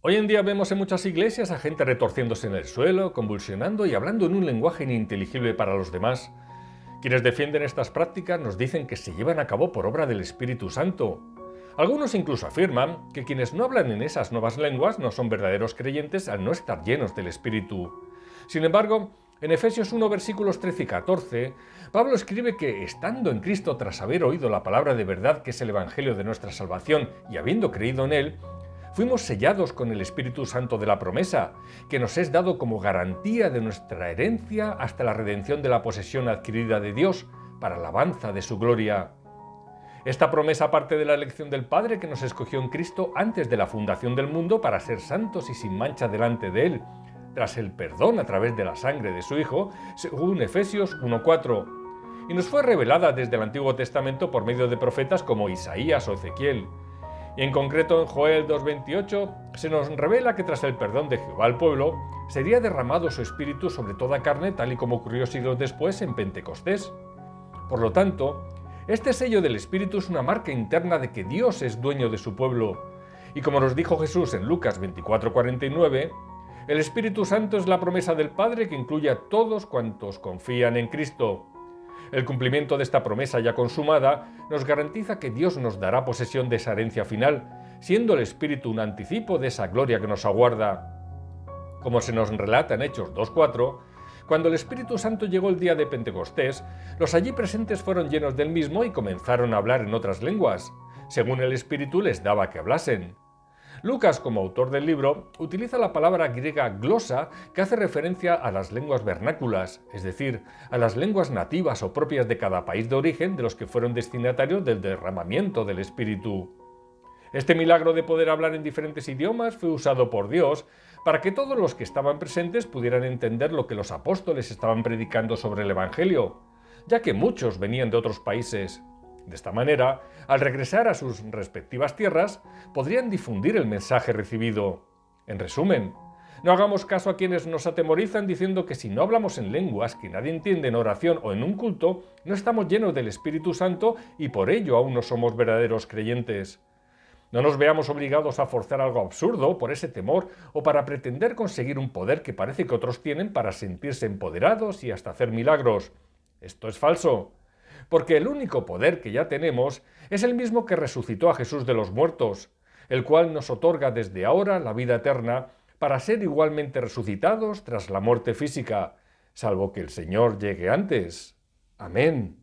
Hoy en día vemos en muchas iglesias a gente retorciéndose en el suelo, convulsionando y hablando en un lenguaje ininteligible para los demás. Quienes defienden estas prácticas nos dicen que se llevan a cabo por obra del Espíritu Santo. Algunos incluso afirman que quienes no hablan en esas nuevas lenguas no son verdaderos creyentes al no estar llenos del Espíritu. Sin embargo, en Efesios 1 versículos 13 y 14, Pablo escribe que, estando en Cristo tras haber oído la palabra de verdad que es el Evangelio de nuestra salvación y habiendo creído en él, fuimos sellados con el Espíritu Santo de la promesa, que nos es dado como garantía de nuestra herencia hasta la redención de la posesión adquirida de Dios, para alabanza de su gloria. Esta promesa parte de la elección del Padre que nos escogió en Cristo antes de la fundación del mundo para ser santos y sin mancha delante de Él, tras el perdón a través de la sangre de su Hijo, según Efesios 1:4, y nos fue revelada desde el Antiguo Testamento por medio de profetas como Isaías o Ezequiel. Y en concreto en Joel 2:28 se nos revela que tras el perdón de Jehová al pueblo, sería derramado su espíritu sobre toda carne, tal y como ocurrió siglos después en Pentecostés. Por lo tanto, este sello del Espíritu es una marca interna de que Dios es dueño de su pueblo. Y como nos dijo Jesús en Lucas 24:49, el Espíritu Santo es la promesa del Padre que incluye a todos cuantos confían en Cristo. El cumplimiento de esta promesa ya consumada nos garantiza que Dios nos dará posesión de esa herencia final, siendo el Espíritu un anticipo de esa gloria que nos aguarda. Como se nos relata en Hechos 2:4, cuando el Espíritu Santo llegó el día de Pentecostés, los allí presentes fueron llenos del mismo y comenzaron a hablar en otras lenguas, según el Espíritu les daba que hablasen. Lucas, como autor del libro, utiliza la palabra griega glosa, que hace referencia a las lenguas vernáculas, es decir, a las lenguas nativas o propias de cada país de origen de los que fueron destinatarios del derramamiento del Espíritu. Este milagro de poder hablar en diferentes idiomas fue usado por Dios para que todos los que estaban presentes pudieran entender lo que los apóstoles estaban predicando sobre el Evangelio, ya que muchos venían de otros países. De esta manera, al regresar a sus respectivas tierras, podrían difundir el mensaje recibido. En resumen, no hagamos caso a quienes nos atemorizan diciendo que si no hablamos en lenguas que nadie entiende en oración o en un culto, no estamos llenos del Espíritu Santo y por ello aún no somos verdaderos creyentes. No nos veamos obligados a forzar algo absurdo por ese temor o para pretender conseguir un poder que parece que otros tienen para sentirse empoderados y hasta hacer milagros. Esto es falso, porque el único poder que ya tenemos es el mismo que resucitó a Jesús de los muertos, el cual nos otorga desde ahora la vida eterna para ser igualmente resucitados tras la muerte física, salvo que el Señor llegue antes. Amén.